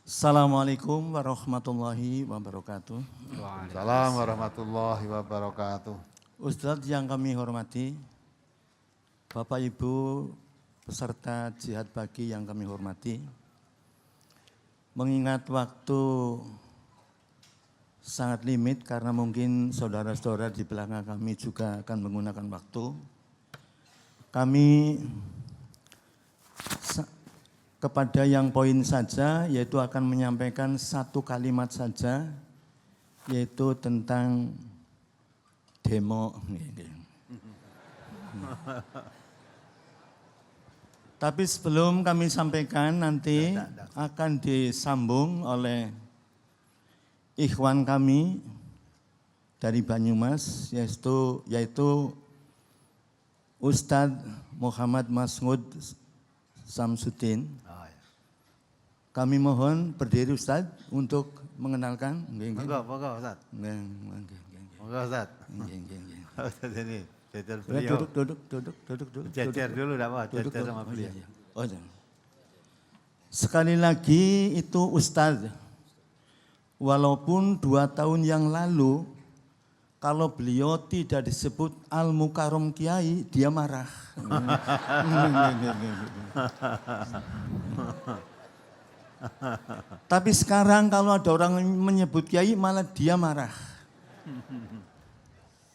Assalamualaikum warahmatullahi wabarakatuh. Waalaikumsalam warahmatullahi wabarakatuh. Ustadz yang kami hormati, Bapak Ibu peserta jihad pagi yang kami hormati, mengingat waktu sangat limit karena mungkin saudara-saudara di belakang kami juga akan menggunakan waktu, kami kepada yang poin saja, yaitu akan menyampaikan satu kalimat saja, yaitu tentang demo. Tapi sebelum kami sampaikan, nanti akan disambung oleh ikhwan kami dari Banyumas, yaitu Ustadz Muhammad Mas'ud Samsudin. Kami mohon berdiri Ustadz untuk mengenalkan. Monggo Ustaz. Monggo Ustaz. Ustaz ini jajar beliau. Duduk. Jajar dulu enggak apa, jajar sama beliau. Oh, sekali lagi itu Ustadz, walaupun 2 tahun yang lalu kalau beliau tidak disebut Al-Mukarram Kiai, dia marah. Tapi sekarang kalau ada orang menyebut Kiai malah dia marah.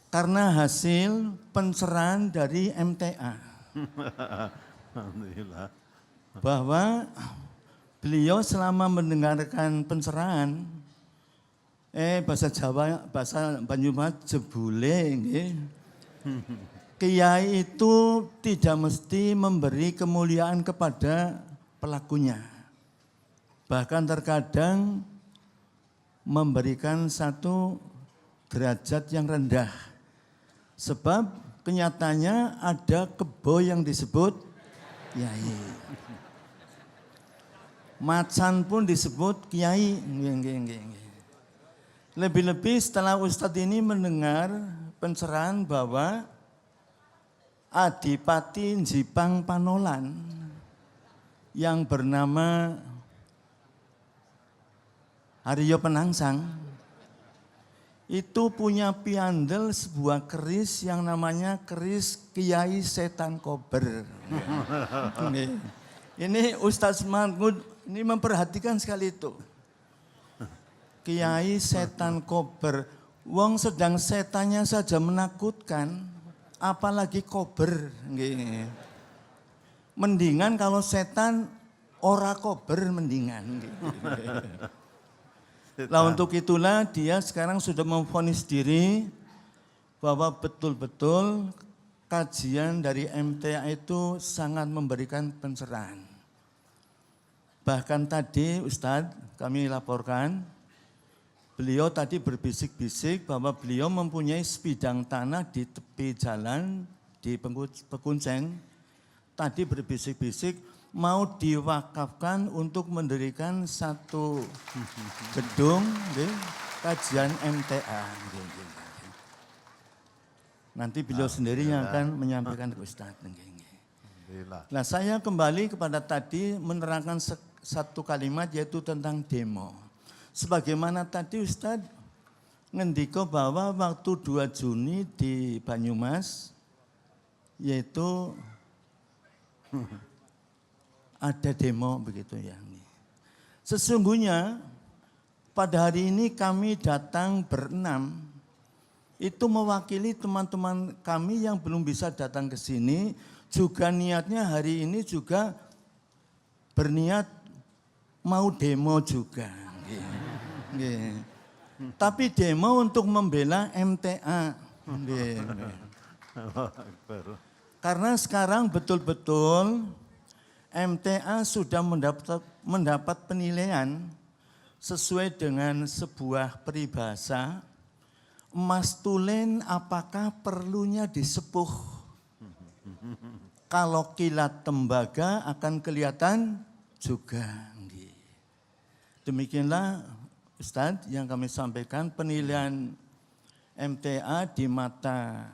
Karena hasil pencerahan dari MTA. Alhamdulillah. Bahwa beliau selama mendengarkan pencerahan, bahasa Jawa, bahasa Banyumas jebule nggih. Kiai itu tidak mesti memberi kemuliaan kepada pelakunya. Bahkan terkadang memberikan satu derajat yang rendah. Sebab kenyataannya ada kebo yang disebut kiai. Macan pun disebut kiai. Lebih-lebih setelah Ustadz ini mendengar pencerahan bahwa Adipati Jipang Panolan yang bernama Haryo Penangsang itu punya piandel sebuah keris yang namanya keris Kiai Setan Kober. Ini Ustadz Mahmud ini memperhatikan sekali itu. Kiai Setan Kober, wong sedang setannya saja menakutkan, apalagi kober. Mendingan kalau setan ora kober mendingan. Nah untuk itulah dia sekarang sudah memvonis diri bahwa betul-betul kajian dari MTA itu sangat memberikan pencerahan. Bahkan tadi Ustadz kami laporkan, beliau tadi berbisik-bisik bahwa beliau mempunyai sebidang tanah di tepi jalan di Pekunceng. Tadi berbisik-bisik mau diwakafkan untuk mendirikan satu gedung kajian MTA. Nanti beliau sendiri yang akan menyampaikan ke Ustadz. Nah saya kembali kepada tadi menerangkan satu kalimat yaitu tentang demo. Sebagaimana tadi Ustadz ngendiko bahwa waktu 2 Juni di Banyumas yaitu ada demo begitu ya. Sesungguhnya pada hari ini kami datang berenam itu mewakili teman-teman kami yang belum bisa datang ke sini, juga niatnya hari ini juga berniat mau demo juga. Tapi demo untuk membela MTA. Karena sekarang betul-betul MTA sudah mendapat penilaian sesuai dengan sebuah peribahasa, emas tulen apakah perlunya disepuh? Kalau kilat tembaga akan kelihatan juga. Demikianlah Ustadz yang kami sampaikan penilaian MTA di mata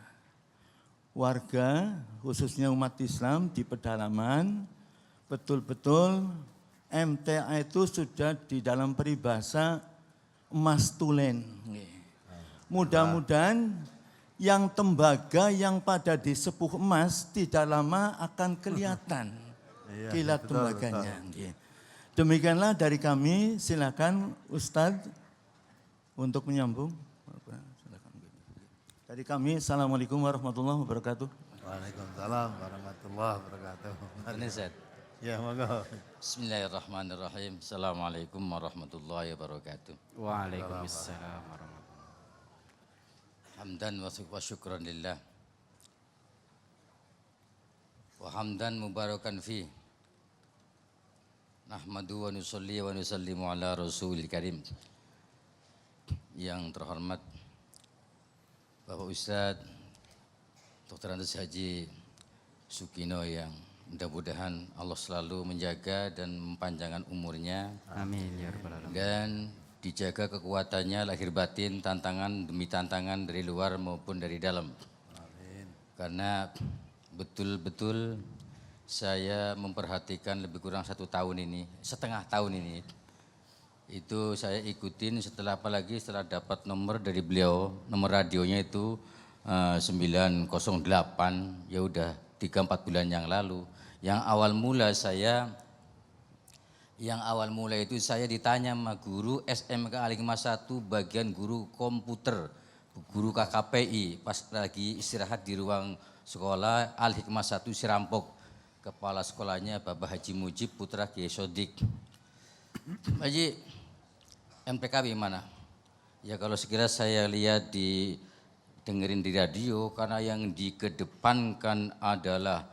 warga khususnya umat Islam di pedalaman betul-betul MTA itu sudah di dalam peribahasa emas tulen. Mudah-mudahan yang tembaga yang pada disepuh emas tidak lama akan kelihatan kilat tembaganya. Demikianlah dari kami, silakan Ustadz untuk menyambung. Dari kami, Assalamualaikum warahmatullahi wabarakatuh. Waalaikumsalam warahmatullahi wabarakatuh. Ini Zat. Ya, monggo. Bismillahirrahmanirrahim. Assalamualaikum warahmatullahi wabarakatuh. Waalaikumsalam warahmatullahi Hamdan wa syukran lillah. Wa hamdan mubarakan fi. Nahmadu wa nusalli wa nusallimu ala rasulil karim. Yang terhormat Bapak Ustadz Dr. Andes Haji Sukino yang mudah-mudahan Allah selalu menjaga dan mempanjangkan umurnya. Amin ya rabbal alamin. Dan dijaga kekuatannya lahir batin, tantangan demi tantangan dari luar maupun dari dalam. Amin. Karena betul-betul saya memperhatikan lebih kurang 1 tahun ini, setengah tahun ini. Itu saya ikutin setelah apalagi setelah dapat nomor dari beliau, nomor radionya itu 908, ya udah 3-4 bulan yang lalu. Yang awal mula itu saya ditanya sama guru SMK Al-Hikmah 1 bagian guru komputer, guru KKPI pas lagi istirahat di ruang sekolah Al-Hikmah 1 Sirampok. Kepala sekolahnya Bapak Haji Mujib Putra Kiai Sodik. Haji, MPK gimana? Ya kalau sekira saya lihat dengerin di radio karena yang dikedepankan adalah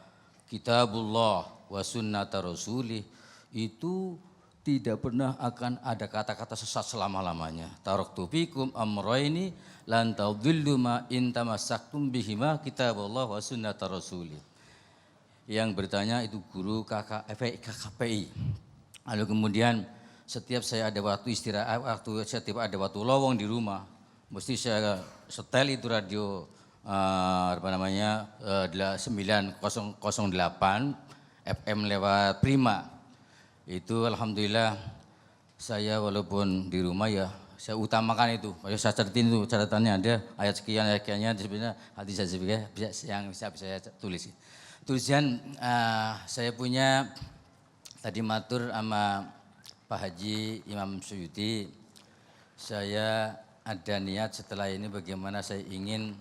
Kitabullah wa sunnata rasulih, itu tidak pernah akan ada kata-kata sesat selama-lamanya. Taraktu fikum amrayni lan tadhillu ma in tamassaktum bihima kitabullah wa sunnata rasulih. Yang bertanya itu guru KKPI. Lalu kemudian setiap saya ada waktu istirahat, setiap ada waktu lowong di rumah, mesti saya setel itu radio 9008 FM lewat Prima. Itu alhamdulillah saya walaupun di rumah ya saya utamakan itu. Saya catatin itu, catatannya ada ayat sekian sebenarnya hadis saya yang bisa saya tulis. Tulisan saya punya tadi matur sama Pak Haji Imam Suyuti, saya ada niat setelah ini bagaimana saya ingin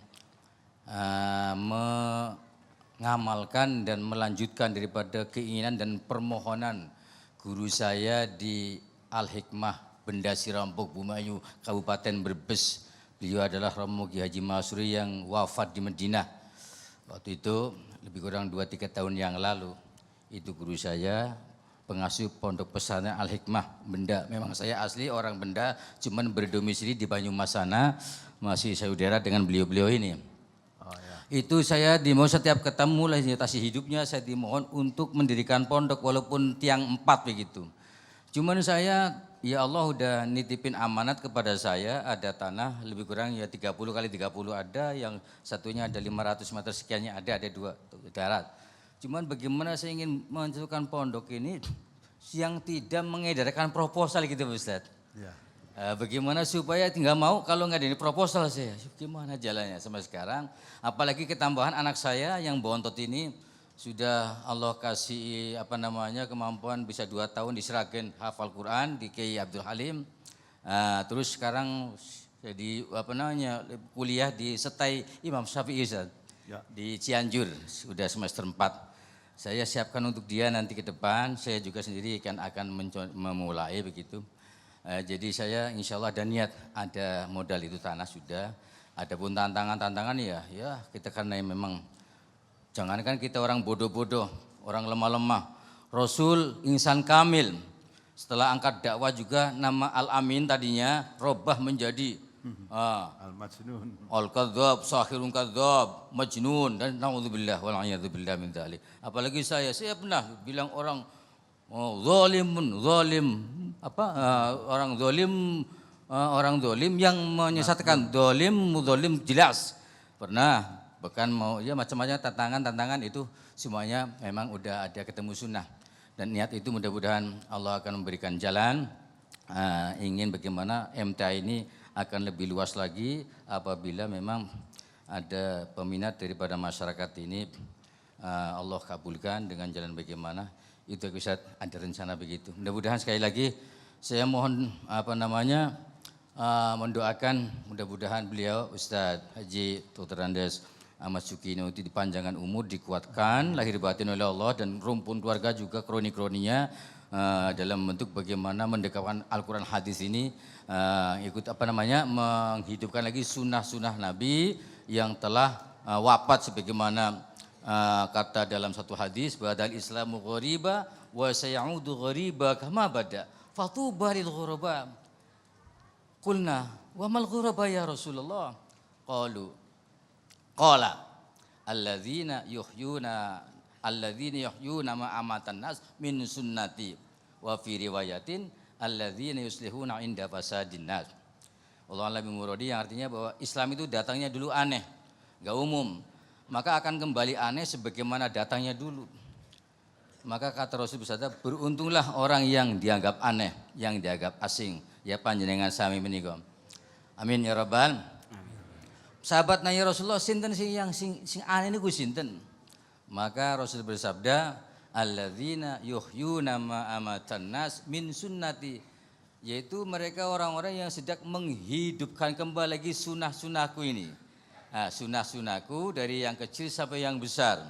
mengamalkan dan melanjutkan daripada keinginan dan permohonan guru saya di Al-Hikmah Benda Sirampok Bumayu Kabupaten Brebes. Beliau adalah Romo Ki Haji Masuri yang wafat di Madinah. Waktu itu lebih kurang 2-3 tahun yang lalu. Itu guru saya, pengasuh pondok pesantren Al-Hikmah Benda. Memang saya asli orang Benda, cuman berdomisili di Banyumas sana, masih saudara dengan beliau-beliau ini. Itu saya dimohon setiap ketemu lah hidupnya, saya dimohon untuk mendirikan pondok walaupun tiang 4 begitu. Cuman saya, ya Allah udah nitipin amanat kepada saya, ada tanah lebih kurang ya 30 kali 30 ada, yang satunya ada 500 meter sekiannya ada 2 darat. Cuman bagaimana saya ingin menentukan pondok ini yang tidak mengedarkan proposal gitu Ustaz. Ya. Bagaimana supaya tinggal mau kalau nggak ada proposal saya, gimana jalannya sampai sekarang. Apalagi ketambahan anak saya yang bontot ini sudah Allah kasih kemampuan bisa 2 tahun diserahkan hafal Quran di Kiai Abdul Halim. Terus sekarang jadi kuliah di Setai Imam Syafi'i ya. Di Cianjur sudah semester 4. Saya siapkan untuk dia nanti ke depan. Saya juga sendiri akan memulai begitu. Jadi saya insya Allah ada niat, ada modal itu tanah sudah. Adapun tantangan ya kita karena memang jangankan kita orang bodoh-bodoh, orang lemah-lemah. Rasul insan kamil. Setelah angkat dakwah juga nama Al-Amin tadinya robah menjadi Al-Majnun. Al-Kadzab, Sahirun Kadzab, Majnun dan naudzubillah wal a'yadzubillah min dzalik. Apalagi saya pernah bilang orang orang zalim yang menyesatkan, zalim jelas. Pernah bahkan mau ya macam-macam tantangan itu semuanya memang udah ada ketemu sunnah. Dan niat itu mudah-mudahan Allah akan memberikan jalan. Ingin bagaimana MTA ini akan lebih luas lagi apabila memang ada peminat daripada masyarakat ini, Allah kabulkan dengan jalan bagaimana. Itu Ustaz, ada rencana begitu. Mudah-mudahan sekali lagi saya mohon mendoakan mudah-mudahan beliau Ustadz Haji Dr. Andes Ahmad Sukino itu dipanjangkan umur, dikuatkan lahir batin oleh Allah, dan rumpun keluarga juga kroni-kroninya dalam bentuk bagaimana mendekatkan Al-Quran hadis ini, menghidupkan lagi sunnah-sunnah Nabi yang telah wafat, sebagaimana kata dalam satu hadis, badal Islamu ghariba wa sayaudu ghariba kama bada fatuba lil ghuraba. Qulna wa mal ghuraba ya Rasulullah? Qala alladzina yuhyuna ma amatan nas min sunnati, wa fi riwayatin alladzina yuslihuna inda fasadin nas. Allah alam muradi, yang artinya bahwa Islam itu datangnya dulu aneh, enggak umum, maka akan kembali aneh sebagaimana datangnya dulu. Maka kata Rasul bersabda, beruntunglah orang yang dianggap aneh, yang dianggap asing. Ya panjenengan sami menika. Amin ya rabbal. Sahabat nanya Rasulullah, sinten sing aneh niku sinten? Maka Rasul bersabda, alladzina yuhyuna ma amatan nas min sunnati, yaitu mereka orang-orang yang sedang menghidupkan kembali lagi sunnah-sunnahku ini. Sunnah-sunnahku dari yang kecil sampai yang besar.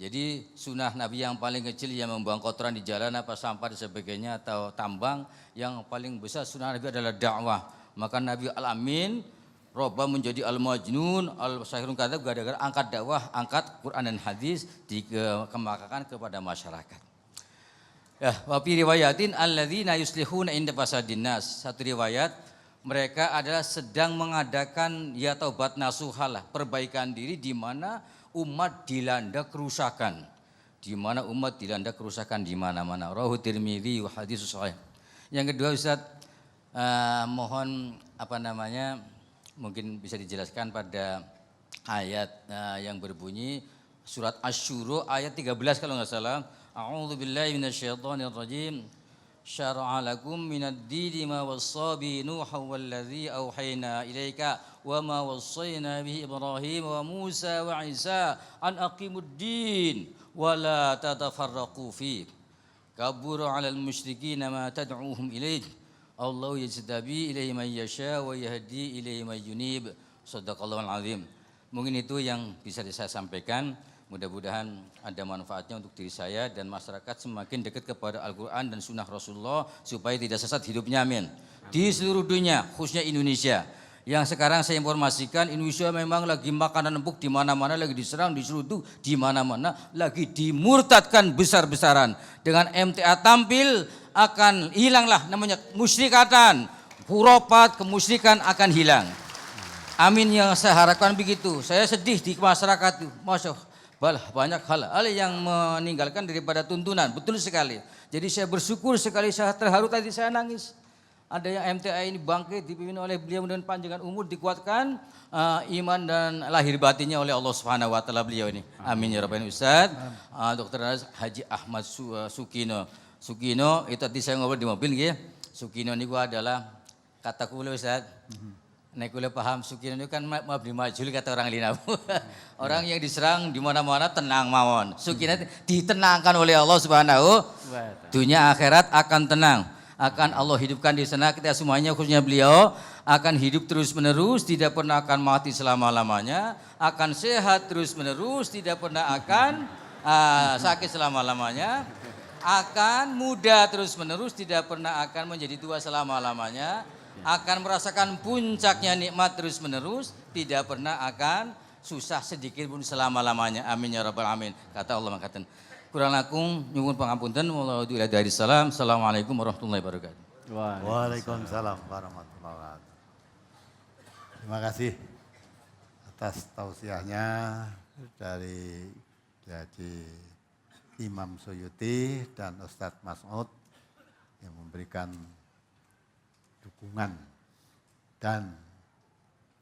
Jadi sunnah Nabi yang paling kecil yang membuang kotoran di jalan apa sampah dan sebagainya atau tambang, yang paling besar sunnah Nabi adalah dakwah. Maka Nabi Al-Amin Roba menjadi al-majnun, al-sahirun kadzab, gara-gara angkat dakwah, angkat Quran dan hadis dikemukakan kepada masyarakat. Ya, wa fi riwayatin alladzina yuslihuna inda fasadin nas. Satu riwayat, mereka adalah sedang mengadakan ya taubat nasuhalah, perbaikan diri di mana umat dilanda kerusakan. Di mana umat dilanda kerusakan di mana-mana. Rawahu Tirmidzi wa hadits sahih. Yang kedua Ustaz, mohon mungkin bisa dijelaskan pada ayat yang berbunyi surat Asy-Syura ayat 13 kalau enggak salah. A'udzubillahi minasyaitonirrajim. Syara'a lakum minad-dini ma wassa bi Nuhan wallazi auhayna ilaika wa ma wassayna bihi Ibrahim wa Musa wa Isa an aqimud-din wa la tatafarraqu fi. Kabura 'alal musyrikina ma tad'uuhum ilaihi. Allah yajtabi ilaihi man yasha wa yahdi ilaihi man yunib. Shadaqallahul azim. Mungkin itu yang bisa saya sampaikan. Mudah-mudahan ada manfaatnya untuk diri saya dan masyarakat semakin dekat kepada Al-Quran dan Sunnah Rasulullah supaya tidak sesat hidupnya, amin. Di seluruh dunia, khususnya Indonesia. Yang sekarang saya informasikan, Indonesia memang lagi makanan empuk di mana-mana, lagi diserang, diseruduk di mana-mana, lagi dimurtadkan besar-besaran. Dengan MTA tampil akan hilanglah namanya musyrikatan, hurafat, kemusyrikan akan hilang. Amin, yang saya harapkan begitu. Saya sedih di masyarakat itu, banyak hal yang meninggalkan daripada tuntunan, betul sekali. Jadi saya bersyukur sekali, saya terharu tadi saya nangis. Ada yang MTA ini bangkit dipimpin oleh beliau dan panjangan umur, dikuatkan iman dan lahir batinnya oleh Allah Subhanahu wa taala beliau ini. Amin ya rabbal Ustaz. Dr. Haji Ahmad Sukino itu tadi saya ngobrol di mobil nggih. Sukino niku adalah kata kula Ustaz. Nek kula paham Sukino itu kan mabni majul kata orang Lina. Orang yang diserang di mana-mana tenang mawon. Sukino ditenangkan oleh Allah Subhanahu. Dunia akhirat akan tenang. Akan Allah hidupkan di sana, kita semuanya khususnya beliau akan hidup terus menerus, tidak pernah akan mati selama-lamanya, akan sehat terus menerus, tidak pernah akan sakit selama-lamanya, akan muda terus menerus, tidak pernah akan menjadi tua selama-lamanya, akan merasakan puncaknya nikmat terus menerus, tidak pernah akan susah sedikit pun selama-lamanya. Amin ya rabbal alamin. Kata Allah mengatakan, kurang lakung nyuwun pangapunten, wallahu a'lam. Assalamualaikum warahmatullahi wabarakatuh. Waalaikumsalam warahmatullahi wabarakatuh. Terima kasih atas tausiahnya dari Haji Imam Suyuti dan Ustadz Mas'ud yang memberikan dukungan dan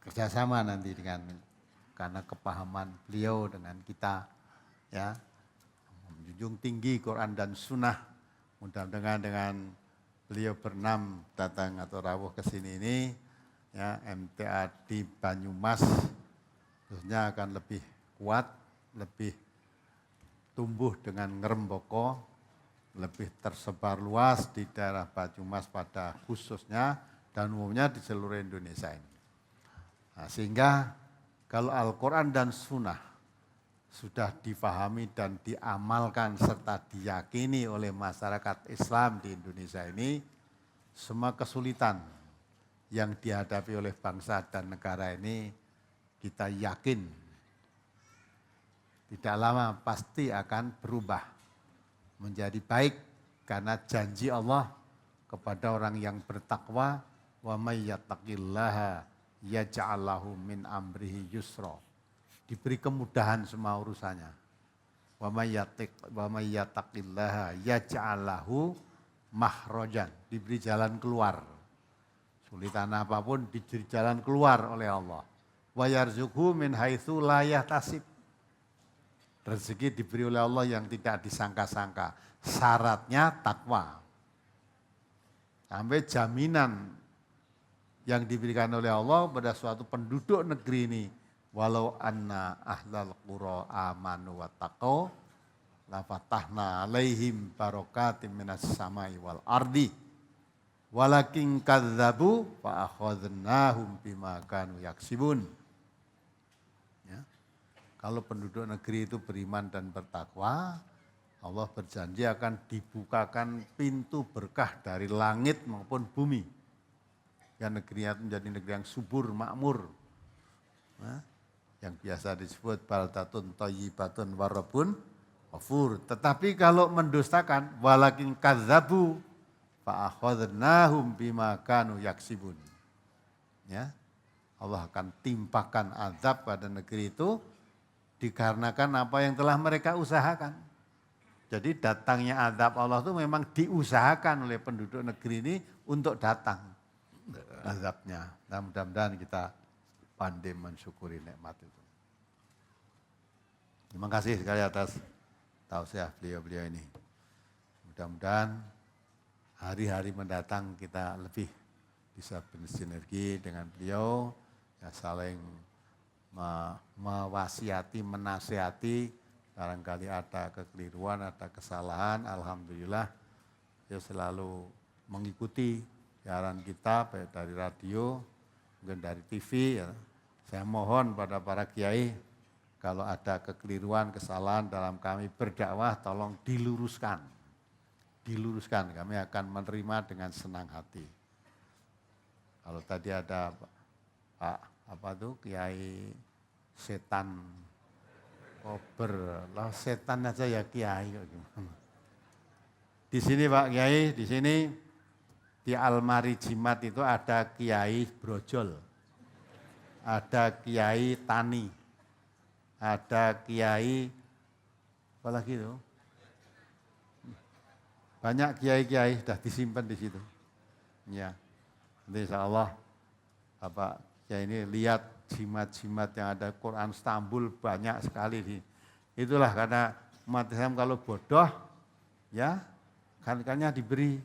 kerjasama nanti karena kepahaman beliau dengan kita, ya, menjunjung tinggi Quran dan Sunnah. Mudah-mudahan dengan beliau berenam datang atau rawuh ke sini ini, ya MTA di Banyumas khususnya akan lebih kuat, lebih tumbuh dengan ngeremboko, lebih tersebar luas di daerah Banyumas pada khususnya dan umumnya di seluruh Indonesia ini. Nah, sehingga kalau Al-Quran dan Sunnah sudah difahami dan diamalkan serta diyakini oleh masyarakat Islam di Indonesia ini, semua kesulitan yang dihadapi oleh bangsa dan negara ini kita yakin tidak lama pasti akan berubah menjadi baik karena janji Allah kepada orang yang bertakwa, wa may yattaqillaha yaj'al lahu min amrihi yusra. Diberi kemudahan semua urusannya. Wa may yattaqillaha yaj'al lahu mahrajan, diberi jalan keluar. Sulitan apapun diberi jalan keluar oleh Allah. Wa yarzuqhu min haitsu la yahtasib. Rezeki diberi oleh Allah yang tidak disangka-sangka. Syaratnya takwa. Sampai jaminan yang diberikan oleh Allah pada suatu penduduk negeri ini. Walau anna ahlal qura amanu wa taqaw la fatahna alaihim barakatim minas samai wal ardi. Walakin kadzabu fa akhadnahum bima kanu yaksibun. Ya. Kalau penduduk negeri itu beriman dan bertakwa, Allah berjanji akan dibukakan pintu berkah dari langit maupun bumi. Ya, negerinya itu menjadi negeri yang subur, makmur. Nah, yang biasa disebut baldatun thayyibatun warabun ghafur. Tetapi kalau mendustakan, walakin kadzabu fa akhadnahum bima kanu yaksibun. Ya. Allah akan timpakan azab pada negeri itu dikarenakan apa yang telah mereka usahakan. Jadi datangnya azab Allah itu memang diusahakan oleh penduduk negeri ini untuk datang azabnya. Nah, mudah-mudahan kita pandai mensyukuri nikmat itu. Terima kasih sekali atas tausiah beliau-beliau ini. Mudah-mudahan hari-hari mendatang kita lebih bisa bersinergi dengan beliau, ya saling mewasiati, menasihati, barangkali ada kekeliruan, ada kesalahan, alhamdulillah dia selalu mengikuti siaran kita baik dari radio, mungkin dari TV. Ya. Saya mohon pada para kiai kalau ada kekeliruan, kesalahan dalam kami berdakwah tolong diluruskan. Diluruskan, kami akan menerima dengan senang hati. Kalau tadi ada Kiai setan kober, lah setan aja ya kiai kok gimana. Di sini Pak Kiai, di sini di almari jimat itu ada Kiai Brojol, ada Kiai Tani, ada Kiai apa lagi itu? Banyak kiai-kiai sudah disimpan di situ. Ya, nanti insya Allah Bapak Kiai ini lihat jimat-jimat yang ada Quran Istanbul banyak sekali. Itulah karena umat Islam kalau bodoh, ya kan-kannya diberi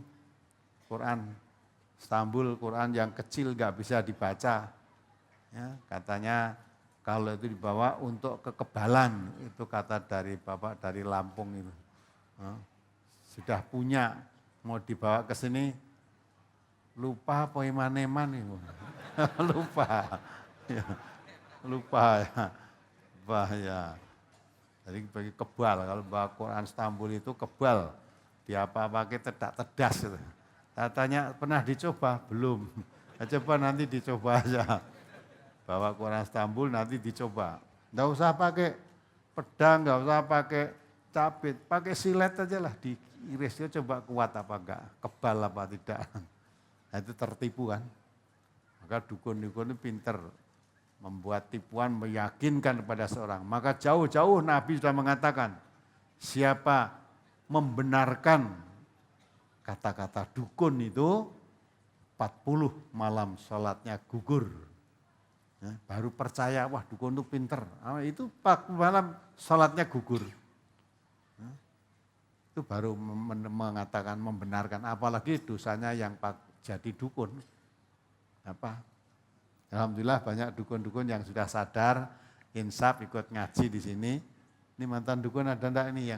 Quran Istanbul, Quran yang kecil nggak bisa dibaca. Ya, katanya kalau itu dibawa untuk kekebalan, itu kata dari Bapak dari Lampung itu. Sudah punya, mau dibawa ke sini, lupa apa iman-iman itu. Lupa. Ya, lupa ya. Bahaya. Jadi bagi kebal, kalau bawa Quran Istanbul itu kebal. Dia apa-apa tedak-tedas gitu. Katanya pernah dicoba? Belum. Nah, coba nanti dicoba aja. Bawa Quran Istanbul nanti dicoba. Nggak usah pakai pedang, nggak usah pakai cabit, pakai silet aja lah, diirisnya coba kuat apa enggak, kebal apa tidak. Nah, itu tertipu kan. Maka dukun-dukun itu pinter membuat tipuan, meyakinkan kepada seorang. Maka jauh-jauh Nabi sudah mengatakan, siapa membenarkan kata-kata dukun itu 40 malam sholatnya gugur. Ya, baru percaya, wah dukun itu pinter. Itu 40 malam sholatnya gugur. itu baru mengatakan membenarkan, apalagi dosanya yang jadi dukun. Alhamdulillah banyak dukun-dukun yang sudah sadar, insaf ikut ngaji di sini. Ini mantan dukun ada enggak ini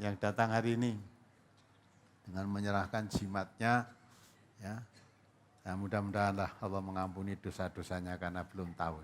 yang datang hari ini dengan menyerahkan jimatnya, ya. Nah, mudah-mudahan Allah mengampuni dosa-dosanya karena belum tahu.